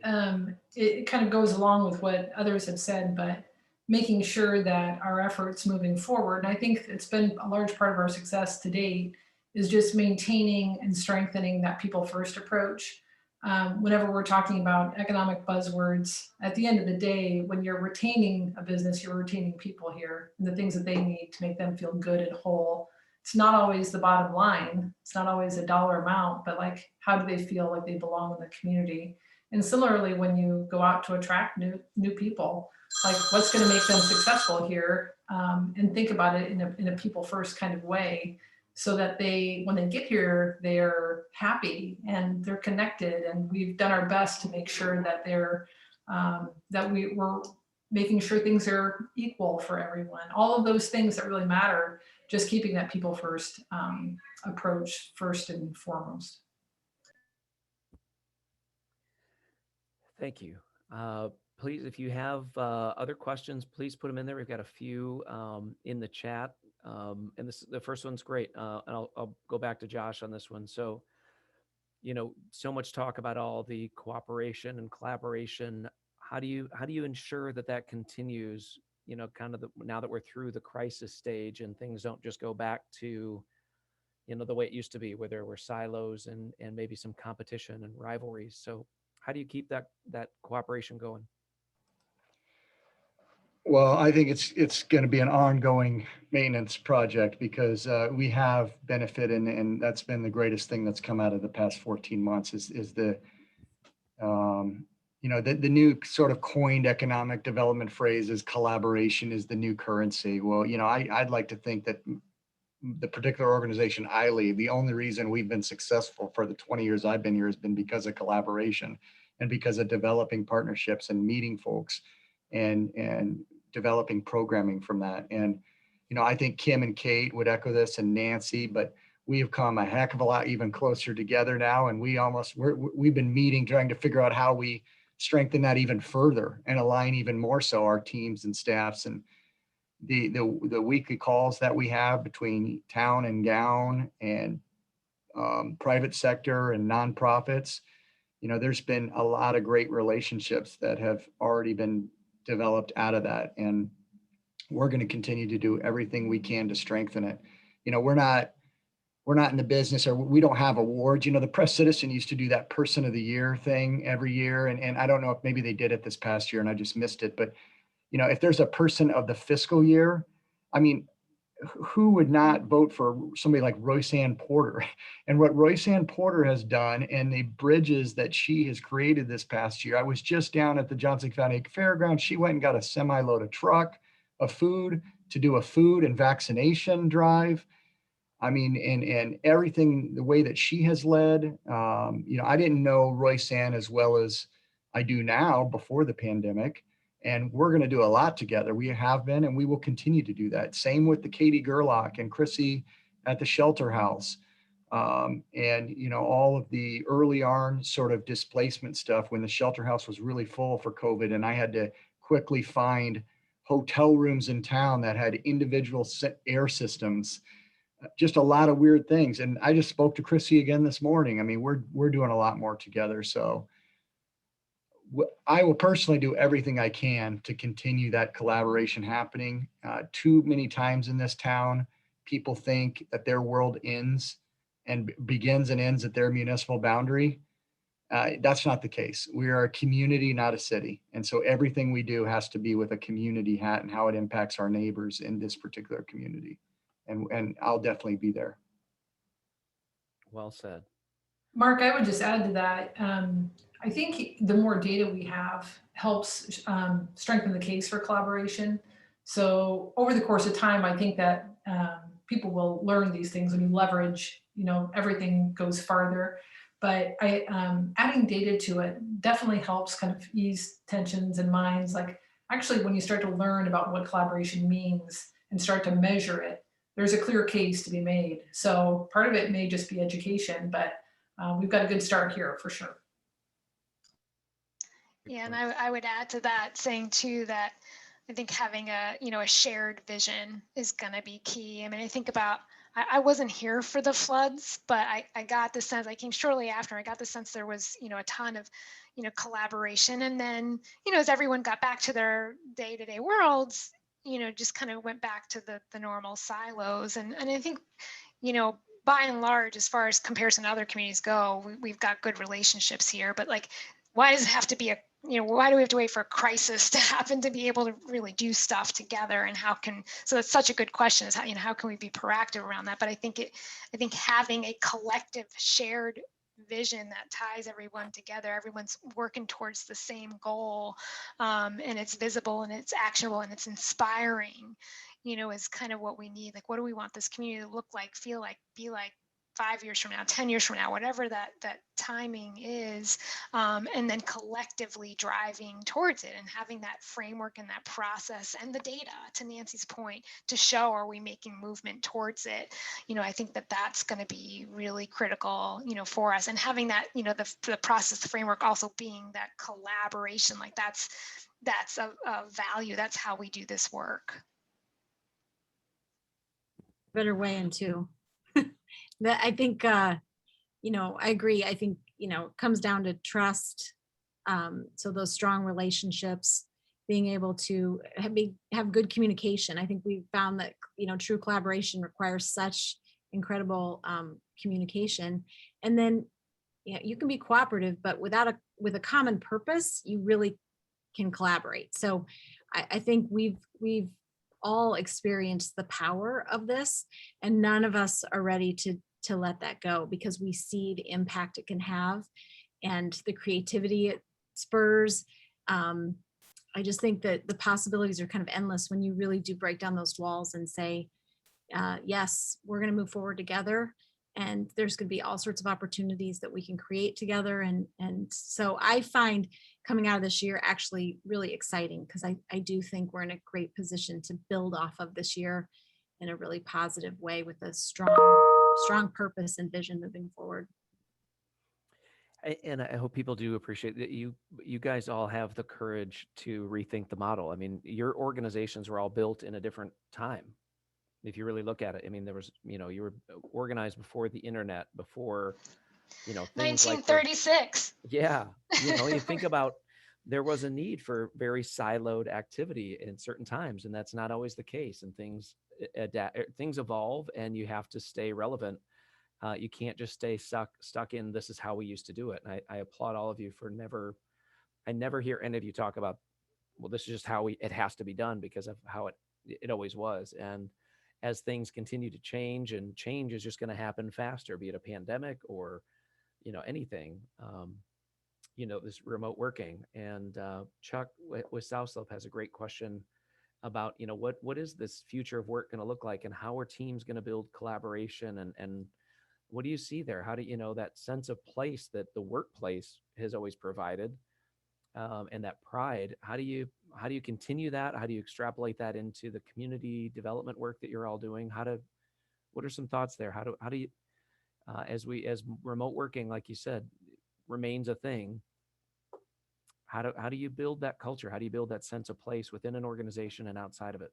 it kind of goes along with what others have said, but making sure that our efforts moving forward, and I think it's been a large part of our success to date, is just maintaining and strengthening that people first approach. Whenever we're talking about economic buzzwords, at the end of the day, when you're retaining a business, you're retaining people here and the things that they need to make them feel good and whole. It's not always the bottom line. It's not always a dollar amount, but like, how do they feel like they belong in the community? And similarly, when you go out to attract new people, like what's going to make them successful here, and think about it in a people first kind of way, so that when they get here, they're happy and they're connected. And we've done our best to make sure that we're making sure things are equal for everyone. All of those things that really matter, just keeping that people first approach first and foremost. Thank you. Please, if you have other questions, please put them in there. We've got a few in the chat. And the first one's great. And I'll go back to Josh on this one. So, so much talk about all the cooperation and collaboration. How do you ensure that continues, kind of now that we're through the crisis stage and things don't just go back to, the way it used to be, where there were silos and maybe some competition and rivalries. So how do you keep that cooperation going? Well, I think it's going to be an ongoing maintenance project because we have benefited, and that's been the greatest thing that's come out of the past 14 months is the the new sort of coined economic development phrase is collaboration is the new currency. Well, I'd like to think that the particular organization I lead, the only reason we've been successful for the 20 years I've been here has been because of collaboration and because of developing partnerships and meeting folks and developing programming from that. And, I think Kim and Kate would echo this, and Nancy, but we have come a heck of a lot even closer together now. And we've been meeting, trying to figure out how we strengthen that even further and align even more so our teams and staffs. And the weekly calls that we have between town and gown and private sector and nonprofits, there's been a lot of great relationships that have already been developed out of that. And we're going to continue to do everything we can to strengthen it. We're not in the business, or we don't have awards. The Press Citizen used to do that Person of the Year thing every year. And I don't know if maybe they did it this past year and I just missed it. But, if there's a person of the fiscal year, I mean, who would not vote for somebody like Royce-Ann Porter? And what Royce-Ann Porter has done and the bridges that she has created this past year. I was just down at the Johnson County Fairgrounds. She went and got a semi-load truck of food to do a food and vaccination drive. I mean, and everything, the way that she has led, I didn't know Royce-Ann as well as I do now before the pandemic. And we're going to do a lot together. We have been, and we will continue to do that. Same with the Katie Gerlach and Chrissy at the shelter house. And, all of the early on sort of displacement stuff when the shelter house was really full for COVID. And I had to quickly find hotel rooms in town that had individual air systems, just a lot of weird things. And I just spoke to Chrissy again this morning. I mean, we're doing a lot more together. So I will personally do everything I can to continue that collaboration happening. Too many times in this town, people think that their world ends and begins and ends at their municipal boundary. That's not the case. We are a community, not a city. And so everything we do has to be with a community hat and how it impacts our neighbors in this particular community. And I'll definitely be there. Well said. Mark, I would just add to that. I think the more data we have helps strengthen the case for collaboration. So over the course of time, I think that people will learn these things. When you leverage, everything goes farther. But adding data to it definitely helps kind of ease tensions in minds. Like actually, when you start to learn about what collaboration means and start to measure it, there's a clear case to be made. So part of it may just be education, but we've got a good start here for sure. Yeah, and I would add to that saying too that I think having a shared vision is going to be key. I mean, I think about, I wasn't here for the floods, but I got the sense, I came shortly after, I got the sense there was, a ton of, collaboration. And then, as everyone got back to their day-to-day worlds, just kind of went back to the normal silos. And I think, by and large, as far as comparison to other communities go, we've got good relationships here, but like, why does it have to be why do we have to wait for a crisis to happen to be able to really do stuff together? And so that's such a good question, is how can we be proactive around that? But I think having a collective shared vision that ties everyone together, everyone's working towards the same goal, and it's visible and it's actionable and it's inspiring, is kind of what we need. Like, what do we want this community to look like, feel like, be like 5 years from now, 10 years from now, whatever that timing is, and then collectively driving towards it and having that framework and that process and the data, to Nancy's point, to show, are we making movement towards it? I think that's going to be really critical, for us. And having that, the process, the framework also being that collaboration, like that's a value. That's how we do this work. Better way into that. I think, I agree. I think, it comes down to trust. So those strong relationships, being able to have good communication. I think we found that, true collaboration requires such incredible communication. And then, you can be cooperative, but with a common purpose, you really can collaborate. So I think we've all experienced the power of this, and none of us are ready to let that go, because we see the impact it can have and the creativity it spurs. I just think that the possibilities are kind of endless when you really do break down those walls and say, yes, we're going to move forward together, and there's going to be all sorts of opportunities that we can create together. And so I find coming out of this year actually really exciting, because I do think we're in a great position to build off of this year in a really positive way with a strong purpose and vision moving forward. And I hope people do appreciate that you guys all have the courage to rethink the model. I mean, your organizations were all built in a different time. If you really look at it, I mean, there was, you were organized before the internet, before, things like 1936. yeah. You think about, there was a need for very siloed activity in certain times, and that's not always the case. And things evolve, and you have to stay relevant. You can't just stay stuck in, this is how we used to do it. And I applaud all of you for I never hear any of you talk about, well, this is just how it has to be done because of how it always was. And as things continue to change, and change is just going to happen faster, be it a pandemic or, anything, this remote working. And Chuck with South Slope has a great question about, what is this future of work going to look like, and how are teams going to build collaboration, and what do you see there? How do that sense of place that the workplace has always provided, and that pride? How do you continue that? How do you extrapolate that into the community development work that you're all doing? What are some thoughts there? How do you, as remote working, like you said, remains a thing? How do you build that culture? How do you build that sense of place within an organization and outside of it?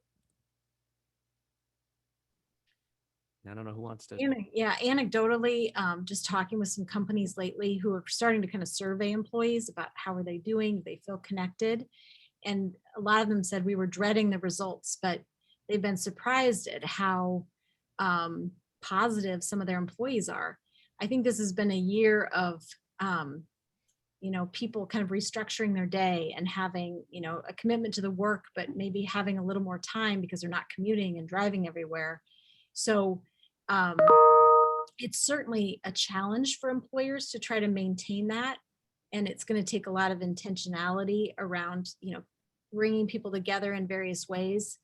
I don't know who wants to. Yeah, anecdotally, just talking with some companies lately who are starting to kind of survey employees about how are they doing, do they feel connected? And a lot of them said we were dreading the results, but they've been surprised at how positive some of their employees are. I think this has been a year of people kind of restructuring their day and having, a commitment to the work, but maybe having a little more time because they're not commuting and driving everywhere. So it's certainly a challenge for employers to try to maintain that. And it's going to take a lot of intentionality around, bringing people together in various ways.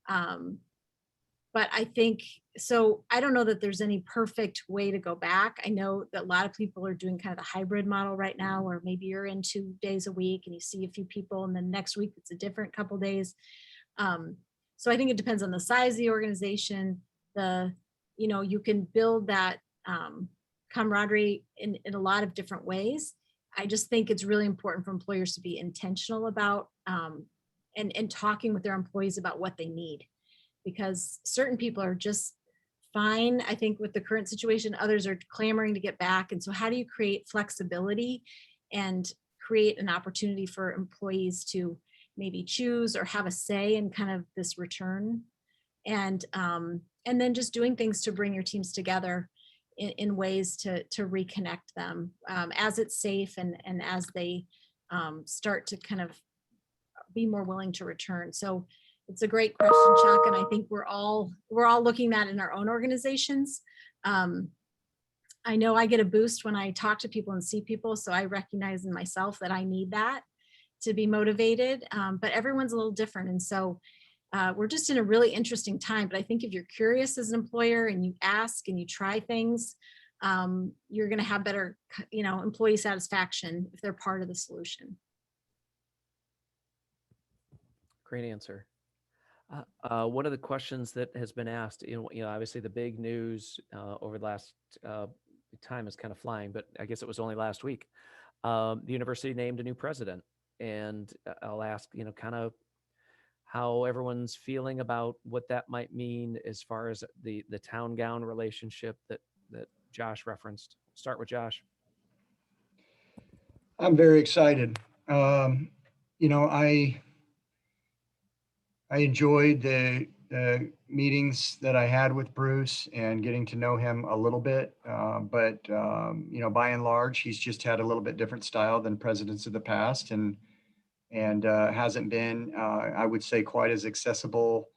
But I think, so I don't know that there's any perfect way to go back. I know that a lot of people are doing kind of the hybrid model right now, where maybe you're in 2 days a week and you see a few people, and then next week it's a different couple days. So I think it depends on the size of the organization. You can build that camaraderie in a lot of different ways. I just think it's really important for employers to be intentional about and talking with their employees about what they need, because certain people are just fine, I think, with the current situation. Others are clamoring to get back. And so how do you create flexibility and create an opportunity for employees to maybe choose or have a say in kind of this return? And then just doing things to bring your teams together in ways to reconnect them as it's safe and as they start to kind of be more willing to return. So it's a great question, Chuck, and I think we're all looking at in our own organizations. I know I get a boost when I talk to people and see people, so I recognize in myself that I need that to be motivated, but everyone's a little different. And so we're just in a really interesting time, but I think if you're curious as an employer and you ask and you try things, you're going to have better, employee satisfaction if they're part of the solution. Great answer. One of the questions that has been asked, obviously the big news over the last time is kind of flying, but I guess it was only last week. The university named a new president, and I'll ask, kind of how everyone's feeling about what that might mean as far as the town gown relationship that Josh referenced. Start with Josh. I'm very excited. I enjoyed the meetings that I had with Bruce and getting to know him a little bit. By and large, he's just had a little bit different style than presidents of the past, and hasn't been, I would say, quite as accessible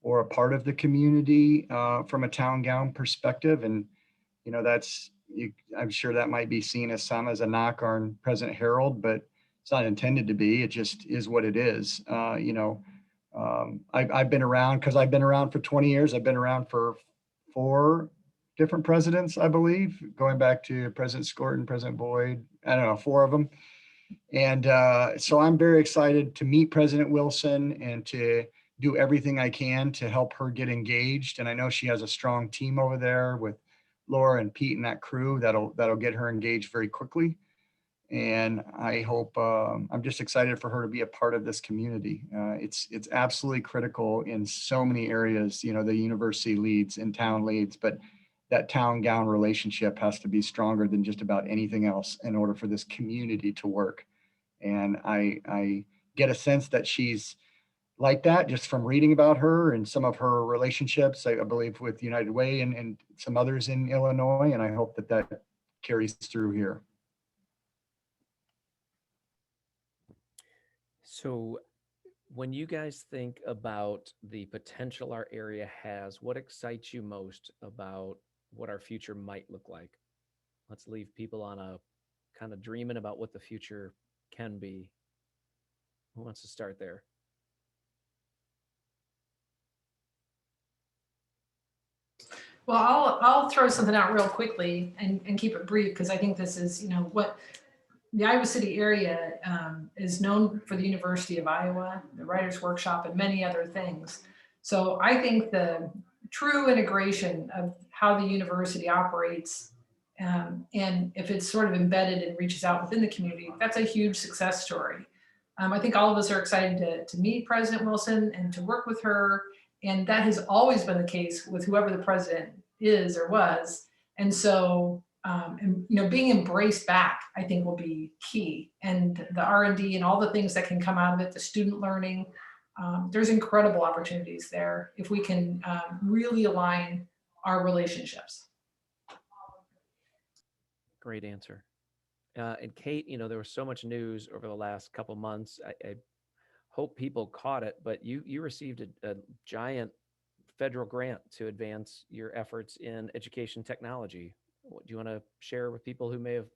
or a part of the community from a town gown perspective. And I'm sure that might be seen as some as a knock on President Harold, but it's not intended to be. It just is what it is. I've been around because I've been around for 20 years. I've been around for 4 different presidents, I believe, going back to President Scorton, President Boyd, I don't know, 4 of them. And so I'm very excited to meet President Wilson and to do everything I can to help her get engaged. And I know she has a strong team over there with Laura and Pete and that crew that'll get her engaged very quickly. And I hope, I'm just excited for her to be a part of this community. It's absolutely critical in so many areas. The university leads and town leads, but that town gown relationship has to be stronger than just about anything else in order for this community to work. And I get a sense that she's like that just from reading about her and some of her relationships, I believe, with United Way and some others in Illinois. And I hope that carries through here. So when you guys think about the potential our area has, what excites you most about what our future might look like? Let's leave people on a kind of dreaming about what the future can be. Who wants to start there? Well, I'll throw something out real quickly and keep it brief, because I think this is, what the Iowa City area is known for, the University of Iowa, the Writers Workshop, and many other things. So I think the true integration of how the university operates, and if it's sort of embedded and reaches out within the community, that's a huge success story. I think all of us are excited to meet President Wilson and to work with her. And that has always been the case with whoever the president is or was. And so, being embraced back, I think, will be key. And the R&D and all the things that can come out of it, the student learning, there's incredible opportunities there if we can really align our relationships. Great answer. And Kate, there was so much news over the last couple months. I hope people caught it, but you received a giant federal grant to advance your efforts in education technology. Do you want to share with people who may have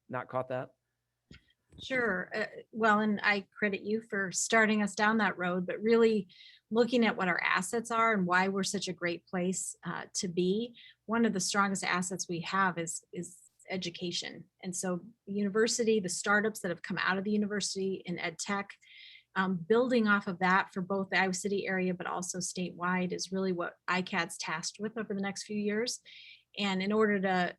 not caught that? Sure. Well, and I credit you for starting us down that road, but really looking at what our assets are and why we're such a great place to be. One of the strongest assets we have is education. And so the university, the startups that have come out of the university in ed tech, building off of that for both the Iowa City area, but also statewide, is really what ICAD's tasked with over the next few years. And in order to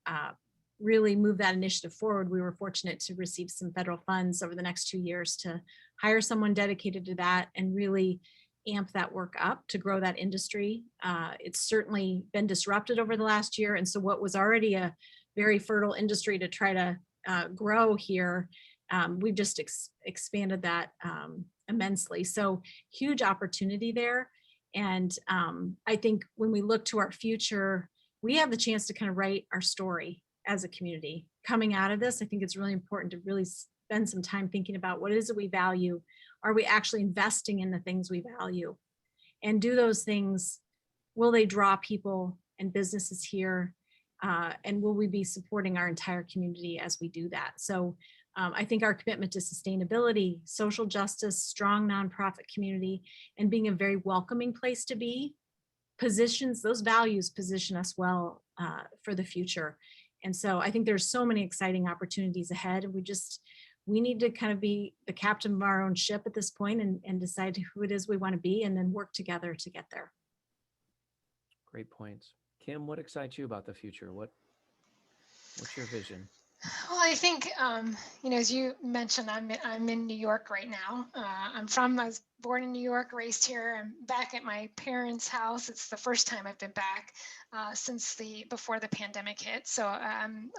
really move that initiative forward, we were fortunate to receive some federal funds over the next 2 years to hire someone dedicated to that and really amp that work up to grow that industry. It's certainly been disrupted over the last year. And so what was already a very fertile industry to try to grow here, we've just expanded that immensely. So huge opportunity there. And I think when we look to our future, we have the chance to kind of write our story as a community coming out of this. I think it's really important to really spend some time thinking about what is it we value. Are we actually investing in the things we value? And do those things, will they draw people and businesses here? And will we be supporting our entire community as we do that? So I think our commitment to sustainability, social justice, strong nonprofit community, and being a very welcoming place to be, those values position us well for the future. And so I think there's so many exciting opportunities ahead. We need to kind of be the captain of our own ship at this point and decide who it is we want to be, and then work together to get there. Great points. Kim, what excites you about the future? What's your vision? Well, I think, as you mentioned, I'm in New York right now. I was born in New York, raised here. I'm back at my parents' house. It's the first time I've been back since before the pandemic hit. So I'm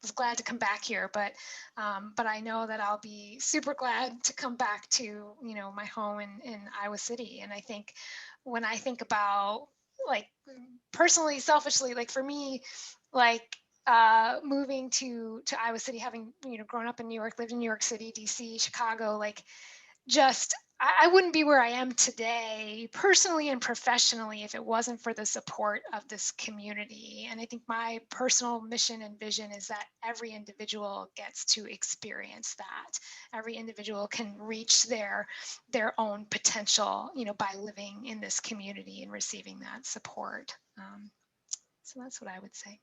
was glad to come back here, but I know that I'll be super glad to come back to my home in Iowa City. And I think when I think about like personally, selfishly, like for me, like moving to Iowa City, having, you know, grown up in New York, lived in New York City, DC, Chicago, like just I wouldn't be where I am today, personally and professionally, if it wasn't for the support of this community. And I think my personal mission and vision is that every individual gets to experience that. Every individual can reach their own potential, you know, by living in this community and receiving that support. So that's what I would say.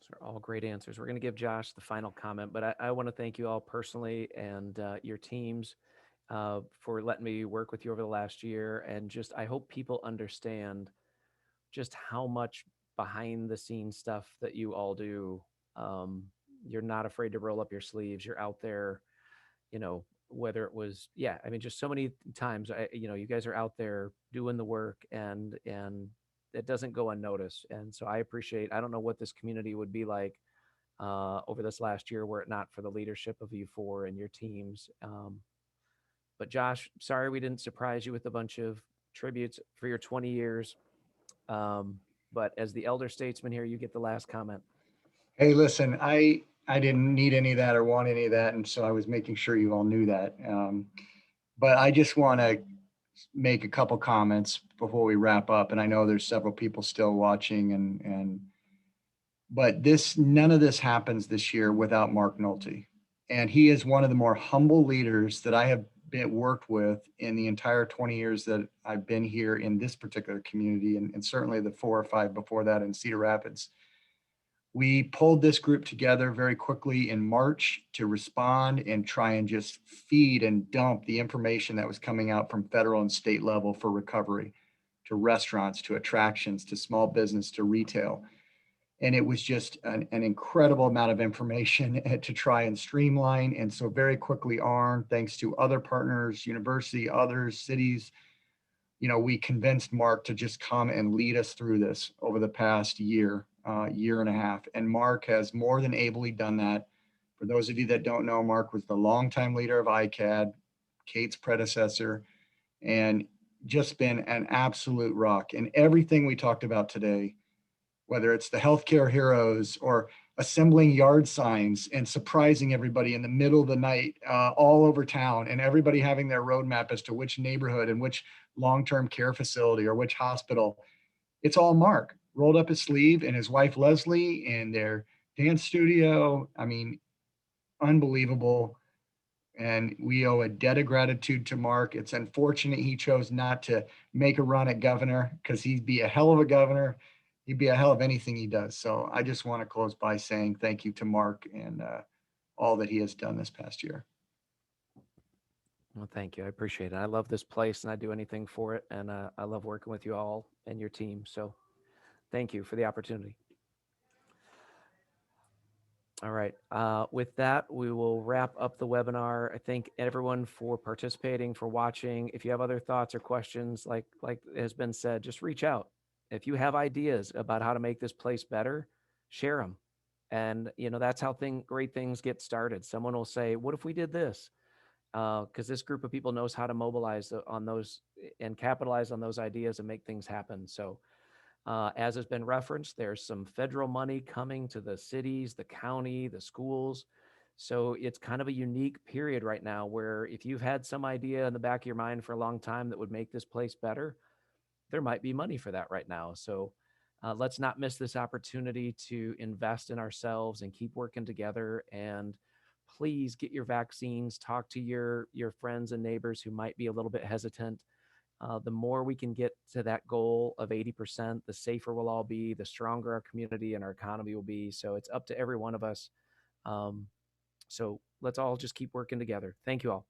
Those are all great answers. We're going to give Josh the final comment, but I want to thank you all personally and your teams for letting me work with you over the last year. And just, I hope people understand just how much behind the scenes stuff that you all do. Um, you're not afraid to roll up your sleeves. You're out there, you know, whether it was, yeah, I mean, just so many times, you know, you guys are out there doing the work and it doesn't go unnoticed. And so I appreciate, I don't know what this community would be like over this last year were it not for the leadership of you four and your teams. But Josh, sorry we didn't surprise you with a bunch of tributes for your 20 years. But as the elder statesman here, you get the last comment. Hey, listen, I didn't need any of that or want any of that, and so I was making sure you all knew that. But I just want to make a couple comments before we wrap up. And I know there's several people still watching, but none of this happens this year without Mark Nolte, and he is one of the more humble leaders that I have worked with in the entire 20 years that I've been here in this particular community, and certainly the 4 or 5 before that in Cedar Rapids. We pulled this group together very quickly in March to respond and try and just feed and dump the information that was coming out from federal and state level for recovery, to restaurants, to attractions, to small business, to retail. And it was just an incredible amount of information to try and streamline. And so very quickly, Arn, thanks to other partners, university, others, cities, you know, we convinced Mark to just come and lead us through this over the past year, year and a half. And Mark has more than ably done that. For those of you that don't know, Mark was the longtime leader of ICAD, Kate's predecessor, and just been an absolute rock. And everything we talked about today, whether it's the healthcare heroes or assembling yard signs and surprising everybody in the middle of the night all over town, and everybody having their roadmap as to which neighborhood and which long-term care facility or which hospital. It's all Mark rolled up his sleeve, and his wife Leslie in their dance studio. I mean, unbelievable. And we owe a debt of gratitude to Mark. It's unfortunate he chose not to make a run at governor, because he'd be a hell of a governor. He'd be a hell of anything he does. So I just want to close by saying thank you to Mark and all that he has done this past year. Well, thank you. I appreciate it. I love this place and I'd do anything for it. And I love working with you all and your team. So thank you for the opportunity. All right. With that, we will wrap up the webinar. I thank everyone for participating, for watching. If you have other thoughts or questions, like has been said, just reach out. If you have ideas about how to make this place better, share them. And, you know, that's how great things get started. Someone will say, what if we did this? Because this group of people knows how to mobilize on those and capitalize on those ideas and make things happen. So as has been referenced, there's some federal money coming to the cities, the county, the schools. So it's kind of a unique period right now where if you've had some idea in the back of your mind for a long time that would make this place better, there might be money for that right now. So let's not miss this opportunity to invest in ourselves and keep working together. And please get your vaccines, talk to your friends and neighbors who might be a little bit hesitant. The more we can get to that goal of 80%, the safer we'll all be, the stronger our community and our economy will be. So it's up to every one of us. So let's all just keep working together. Thank you all.